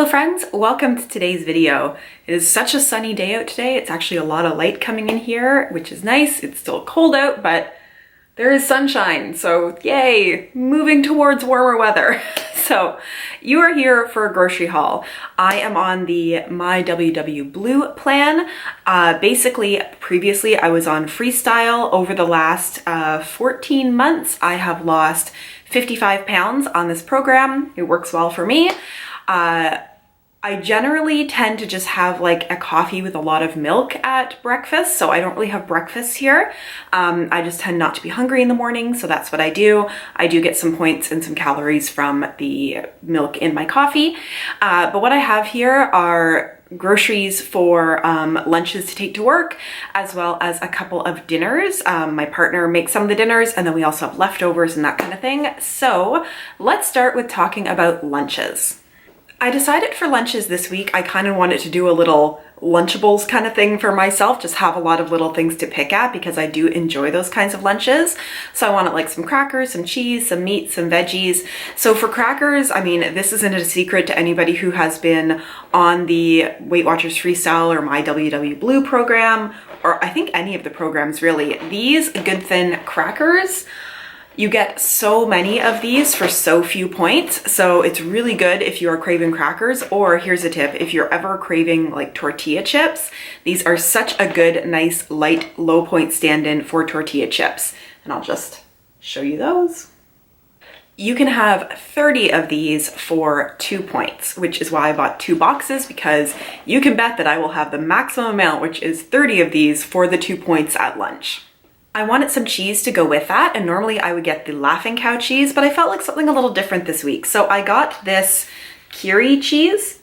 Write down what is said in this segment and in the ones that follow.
Hello friends, welcome to today's video. It is such a sunny day out today. It's actually a lot of light coming in here, which is nice. It's still cold out, but there is sunshine, so yay, moving towards warmer weather. So you are here for a grocery haul. I am on the My WW Blue plan. Basically, previously I was on Freestyle. Over the last 14 months, I have lost 55 pounds on this program. It works well for me. I generally tend to just have like a coffee with a lot of milk at breakfast, so I don't really have breakfast here. I just tend not to be hungry in the morning, so that's what I do. I do get some points and some calories from the milk in my coffee. But what I have here are groceries for lunches to take to work, as well as a couple of dinners. My partner makes some of the dinners, and then we also have leftovers and that kind of thing. So let's start with talking about lunches. I decided for lunches this week, I kind of wanted to do a little Lunchables kind of thing for myself, just have a lot of little things to pick at because I do enjoy those kinds of lunches. So I wanted like some crackers, some cheese, some meat, some veggies. So for crackers, I mean, this isn't a secret to anybody who has been on the WeightWatchers Freestyle or My WW Blue program, or I think any of the programs really. These Good Thin crackers, you get so many of these for so few points, so it's really good if you are craving crackers. Or here's a tip, if you're ever craving like tortilla chips, these are such a good, nice, light, low point stand-in for tortilla chips. And I'll just show you those. You can have 30 of these for 2 points, which is why I bought 2 boxes, because you can bet that I will have the maximum amount, which is 30 of these for the 2 points at lunch. I wanted some cheese to go with that, and normally I would get the Laughing Cow cheese, but I felt like something a little different this week. So I got this Curie cheese.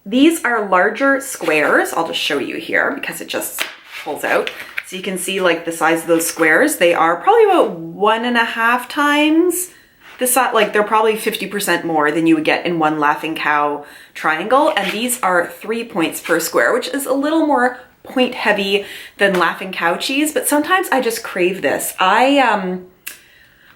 These are larger squares. I'll just show you here because it just pulls out. So you can see like the size of those squares. They are probably about 1.5 times the size, like they're probably 50% more than you would get in one Laughing Cow triangle. And these are 3 points per square, which is a little more point heavy than Laughing Cow cheese, but sometimes I just crave this. My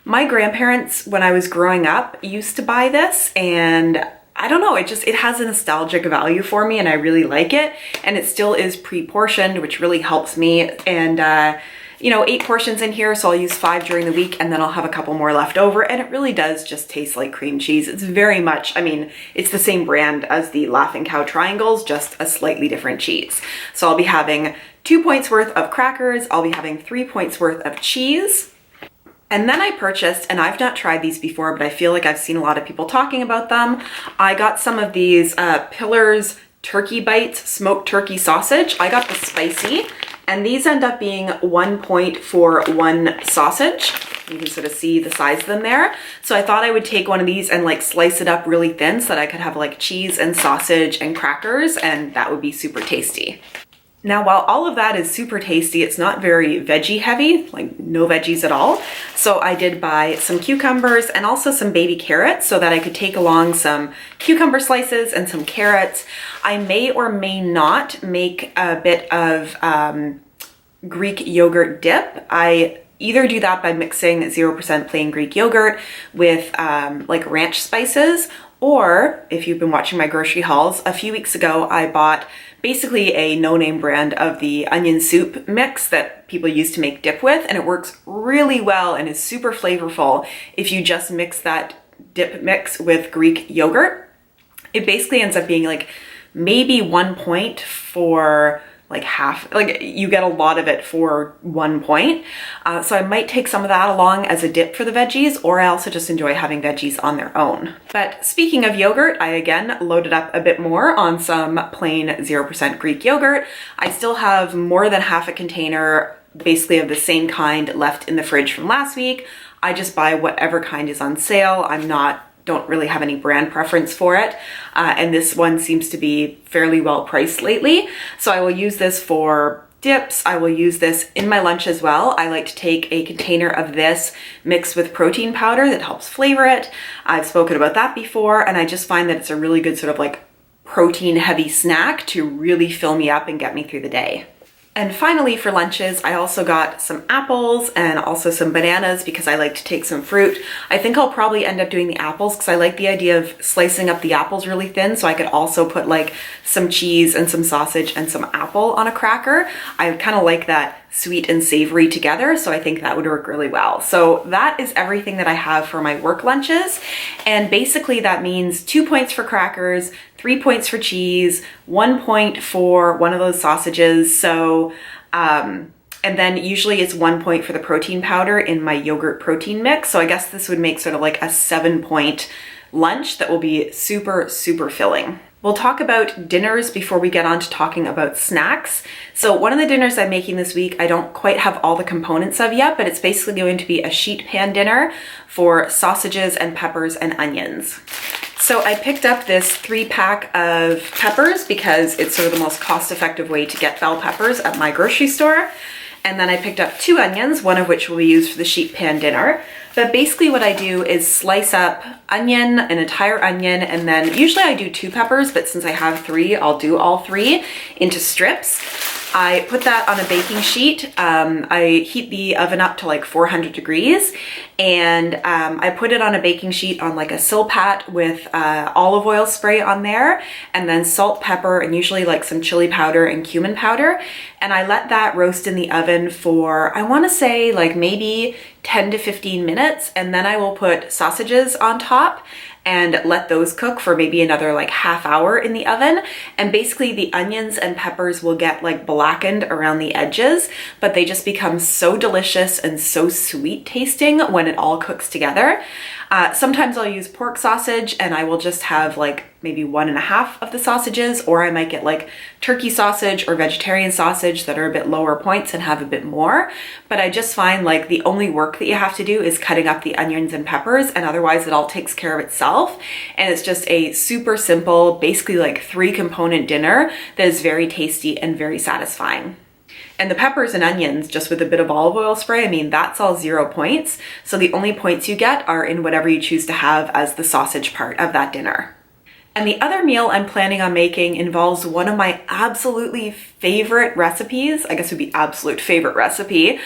grandparents, when I was growing up, used to buy this, and I don't know, it has a nostalgic value for me and I really like it. And it still is pre-portioned, which really helps me. And you know, 8 portions in here, so I'll use 5 during the week and then I'll have a couple more left over, and it really does just taste like cream cheese. It's very much, I mean, it's the same brand as the Laughing Cow triangles, just a slightly different cheese. So I'll be having 2 points worth of crackers, I'll be having 3 points worth of cheese. And then I purchased, and I've not tried these before, but I feel like I've seen a lot of people talking about them. I got some of these Pillars Turkey Bites smoked turkey sausage. I got the spicy. And these end up being 1 point for 1 sausage. You can sort of see the size of them there. So I thought I would take one of these and like slice it up really thin so that I could have like cheese and sausage and crackers, and that would be super tasty. Now, while all of that is super tasty, it's not very veggie heavy, like no veggies at all. So I did buy some cucumbers and also some baby carrots so that I could take along some cucumber slices and some carrots. I may or may not make a bit of Greek yogurt dip. I either do that by mixing 0% plain Greek yogurt with like ranch spices, or if you've been watching my grocery hauls, a few weeks ago I bought basically a no-name brand of the onion soup mix that people use to make dip with, and it works really well and is super flavorful if you just mix that dip mix with Greek yogurt. It basically ends up being like maybe 1 point for like half, like you get a lot of it for 1 point. So I might take some of that along as a dip for the veggies, or I also just enjoy having veggies on their own. But speaking of yogurt, I again loaded up a bit more on some plain 0% Greek yogurt. I still have more than half a container basically of the same kind left in the fridge from last week. I just buy whatever kind is on sale. Don't really have any brand preference for it. And this one seems to be fairly well priced lately. So I will use this for dips. I will use this in my lunch as well. I like to take a container of this mixed with protein powder that helps flavor it. I've spoken about that before, and I just find that it's a really good sort of like protein heavy snack to really fill me up and get me through the day. And finally for lunches, I also got some apples and also some bananas because I like to take some fruit. I think I'll probably end up doing the apples because I like the idea of slicing up the apples really thin, so I could also put like some cheese and some sausage and some apple on a cracker. I kind of like that sweet and savory together, so I think that would work really well. So that is everything that I have for my work lunches, and basically that means 2 points for crackers, 3 points for cheese, 1 point for one of those sausages. So and then usually it's 1 point for the protein powder in my yogurt protein mix. So I guess this would make sort of like a 7-point lunch that will be super, super filling. We'll talk about dinners before we get on to talking about snacks. So one of the dinners I'm making this week, I don't quite have all the components of yet, but it's basically going to be a sheet pan dinner for sausages and peppers and onions. So I picked up this 3-pack of peppers because it's sort of the most cost-effective way to get bell peppers at my grocery store. And then I picked up 2 onions, one of which will be used for the sheet pan dinner. But basically what I do is slice up onion, an entire onion, and then usually I do 2 peppers, but since I have 3, I'll do all 3 into strips. I put that on a baking sheet. I heat the oven up to like 400 degrees, and I put it on a baking sheet on like a silpat with olive oil spray on there, and then salt, pepper, and usually like some chili powder and cumin powder. And I let that roast in the oven for, I want to say like maybe 10 to 15 minutes, and then I will put sausages on top and let those cook for maybe another like half hour in the oven. And basically the onions and peppers will get like blackened around the edges, but they just become so delicious and so sweet tasting when it all cooks together. Sometimes I'll use pork sausage and I will just have like maybe 1.5 of the sausages, or I might get like turkey sausage or vegetarian sausage that are a bit lower points and have a bit more. But I just find like the only work that you have to do is cutting up the onions and peppers, and otherwise it all takes care of itself. And it's just a super simple, basically like 3-component dinner that is very tasty and very satisfying. And the peppers and onions, just with a bit of olive oil spray, I mean, that's all 0 points. So the only points you get are in whatever you choose to have as the sausage part of that dinner. And the other meal I'm planning on making involves one of my absolutely favorite recipes, I guess it would be absolute favorite recipe,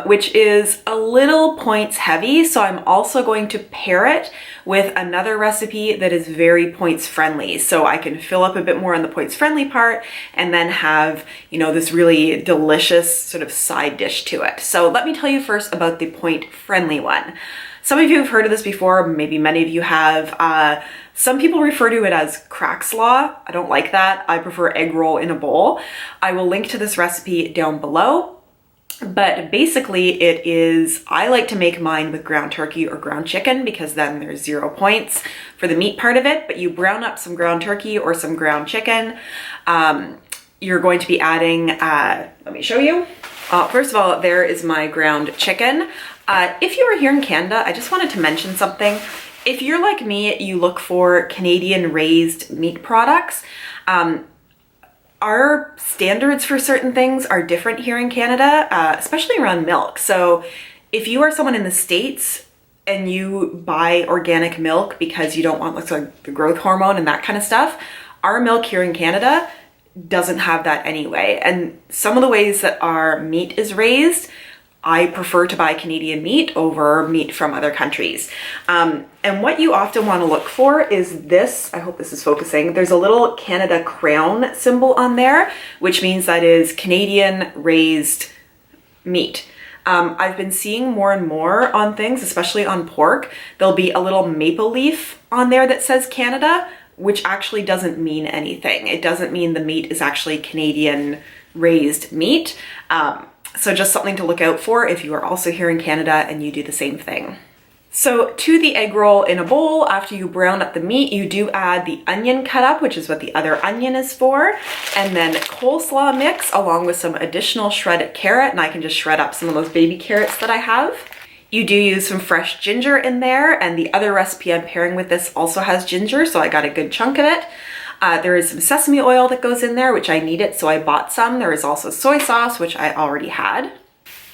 which is a little points heavy. So I'm also going to pair it with another recipe that is very points friendly. So I can fill up a bit more on the points friendly part and then have, you know, this really delicious sort of side dish to it. So let me tell you first about the point friendly one. Some of you have heard of this before, maybe many of you have. Some people refer to it as crack slaw. I don't like that. I prefer egg roll in a bowl. I will link to this recipe down below. But basically it is, I like to make mine with ground turkey or ground chicken because then there's 0 points for the meat part of it. But you brown up some ground turkey or some ground chicken. You're going to be adding, let me show you. First of all, there is my ground chicken. If you are here in Canada, I just wanted to mention something. If you're like me, you look for Canadian raised meat products. Our standards for certain things are different here in Canada, especially around milk. So if you are someone in the States and you buy organic milk because you don't want like the growth hormone and that kind of stuff, our milk here in Canada doesn't have that anyway. And some of the ways that our meat is raised, I prefer to buy Canadian meat over meat from other countries. And what you often want to look for is this. I hope this is focusing. There's a little Canada crown symbol on there, which means that is Canadian raised meat. I've been seeing more and more on things, especially on pork. There'll be a little maple leaf on there that says Canada, which actually doesn't mean anything. It doesn't mean the meat is actually Canadian raised meat. So just something to look out for if you are also here in Canada and you do the same thing. So to the egg roll in a bowl, after you brown up the meat, you do add the onion cut up, which is what the other onion is for, and then coleslaw mix along with some additional shredded carrot, and I can just shred up some of those baby carrots that I have. You do use some fresh ginger in there, and the other recipe I'm pairing with this also has ginger, so I got a good chunk of it. There is some sesame oil that goes in there, which I needed, so I bought some. There is also soy sauce, which I already had.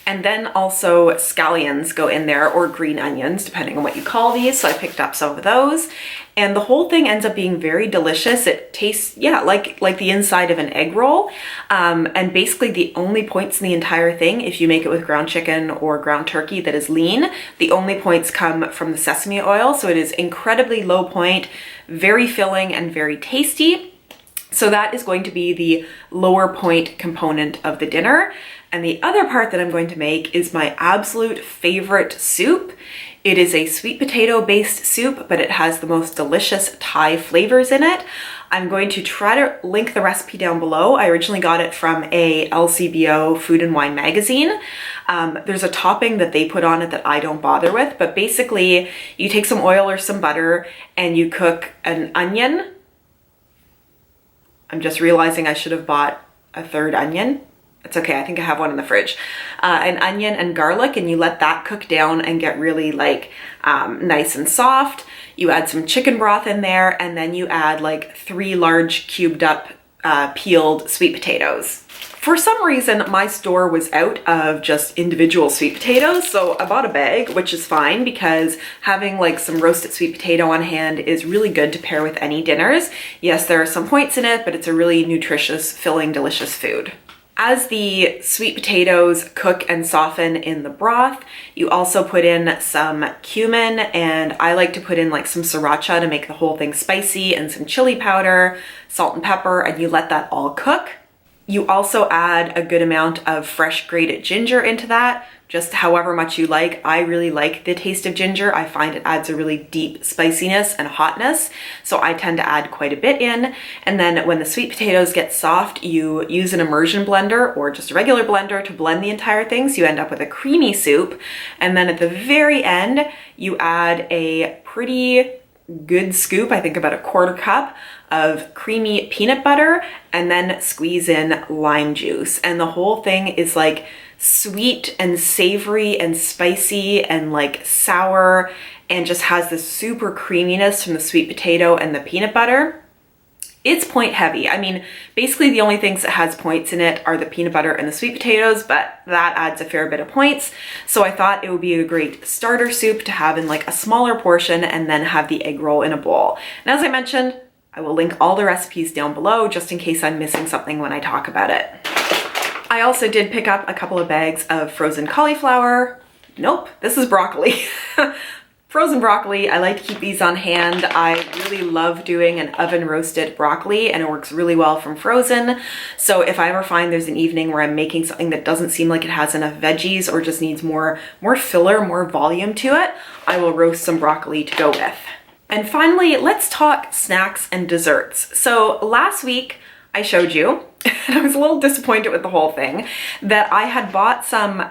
And then also scallions go in there, or green onions, depending on what you call these. So I picked up some of those. And the whole thing ends up being very delicious. It tastes, yeah, like the inside of an egg roll. And basically the only points in the entire thing, if you make it with ground chicken or ground turkey that is lean, the only points come from the sesame oil. So it is incredibly low point, very filling and very tasty. So that is going to be the lower point component of the dinner. And the other part that I'm going to make is my absolute favorite soup. It is a sweet potato based soup, but it has the most delicious Thai flavors in it. I'm going to try to link the recipe down below. I originally got it from a LCBO Food and Wine magazine. There's a topping that they put on it that I don't bother with, but basically you take some oil or some butter and you cook an onion. I'm just realizing I should have bought a third onion. It's okay, I think I have one in the fridge. An onion and garlic, and you let that cook down and get really like nice and soft. You add some chicken broth in there, and then you add like 3 large cubed up peeled sweet potatoes. For some reason, my store was out of just individual sweet potatoes, so I bought a bag, which is fine because having like some roasted sweet potato on hand is really good to pair with any dinners. Yes, there are some points in it, but it's a really nutritious, filling, delicious food. As the sweet potatoes cook and soften in the broth, you also put in some cumin, and I like to put in like some sriracha to make the whole thing spicy, and some chili powder, salt and pepper, and you let that all cook. You also add a good amount of fresh grated ginger into that, just however much you like. I really like the taste of ginger. I find it adds a really deep spiciness and hotness, so I tend to add quite a bit in. And then when the sweet potatoes get soft, you use an immersion blender or just a regular blender to blend the entire thing, so you end up with a creamy soup. And then at the very end, you add a pretty good scoop, I think about a 1/4 cup of creamy peanut butter, and then squeeze in lime juice. And the whole thing is like sweet and savory and spicy and like sour, and just has this super creaminess from the sweet potato and the peanut butter. It's point heavy. I mean, basically the only things that has points in it are the peanut butter and the sweet potatoes, but that adds a fair bit of points. So I thought it would be a great starter soup to have in like a smaller portion, and then have the egg roll in a bowl. And as I mentioned, I will link all the recipes down below just in case I'm missing something when I talk about it. I also did pick up a couple of bags of frozen cauliflower. Nope, this is broccoli. Frozen broccoli, I like to keep these on hand. I really love doing an oven roasted broccoli, and it works really well from frozen. So if I ever find there's an evening where I'm making something that doesn't seem like it has enough veggies or just needs more filler, more volume to it, I will roast some broccoli to go with. And finally, let's talk snacks and desserts. So last week I showed you, and I was a little disappointed with the whole thing, that I had bought some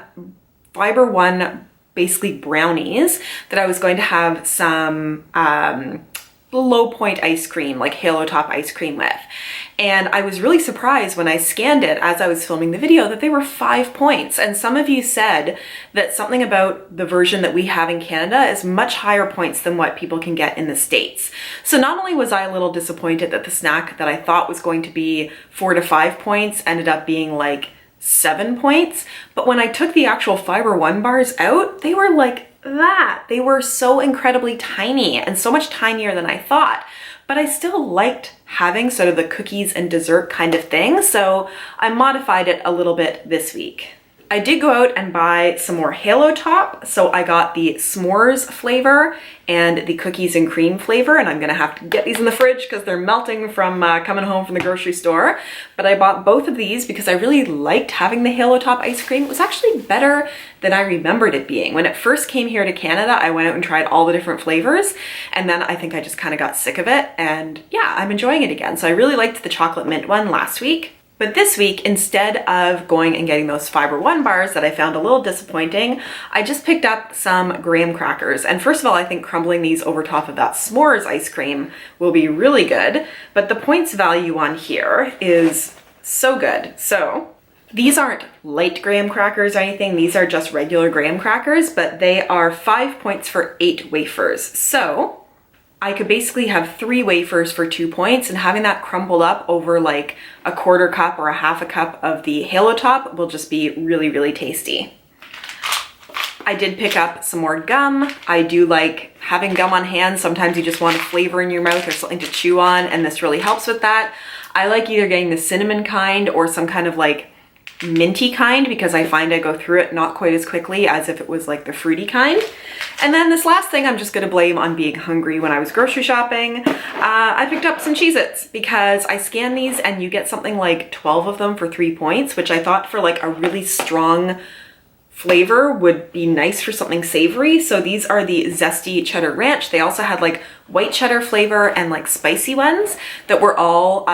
Fiber One basically brownies that I was going to have some low point ice cream, like Halo Top ice cream with. And I was really surprised when I scanned it as I was filming the video that they were 5 points. And some of you said that something about the version that we have in Canada is much higher points than what people can get in the States. So not only was I a little disappointed that the snack that I thought was going to be 4 to 5 points ended up being like 7 points, but when I took the actual Fiber One bars out, they were like that. They were so incredibly tiny, and so much tinier than I thought. But I still liked having sort of the cookies and dessert kind of thing, so I modified it a little bit this week. I did go out and buy some more Halo Top, so I got the s'mores flavor and the cookies and cream flavor, and I'm gonna have to get these in the fridge because they're melting from coming home from the grocery store. But I bought both of these because I really liked having the Halo Top ice cream. It was actually better than I remembered it being. When it first came here to Canada, I went out and tried all the different flavors, and then I think I just kind of got sick of it, and yeah, I'm enjoying it again. So I really liked the chocolate mint one last week. But this week, instead of going and getting those Fiber One bars that I found a little disappointing, I just picked up some graham crackers. And first of all, I think crumbling these over top of that s'mores ice cream will be really good. But the points value on here is so good. So these aren't light graham crackers or anything. These are just regular graham crackers, but they are 5 points for 8 wafers. So I could basically have 3 wafers for 2 points, and having that crumbled up over like a 1/4 cup or a 1/2 cup of the Halo Top will just be really, really tasty. I did pick up some more gum. I do like having gum on hand. Sometimes you just want a flavor in your mouth or something to chew on, and this really helps with that. I like either getting the cinnamon kind or some kind of like minty kind, because I find I go through it not quite as quickly as if it was like the fruity kind. And then this last thing I'm just gonna blame on being hungry. When I was grocery shopping, I picked up some Cheez-Its because I scanned these and you get something like 12 of them for 3 points, which I thought for like a really strong flavor would be nice for something savory. So these are the zesty cheddar ranch. They also had like white cheddar flavor and like spicy ones that were all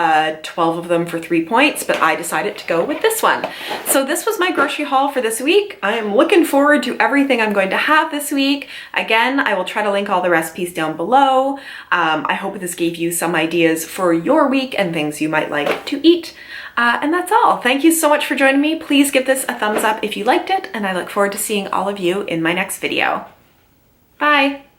12 of them for 3 points, but I decided to go with this one. So this was my grocery haul for this week. I am looking forward to everything I'm going to have this week. Again, I will try to link all the recipes down below. I hope this gave you some ideas for your week and things you might like to eat. And that's all. Thank you so much for joining me. Please give this a thumbs up if you liked it, and I look forward to seeing all of you in my next video. Bye!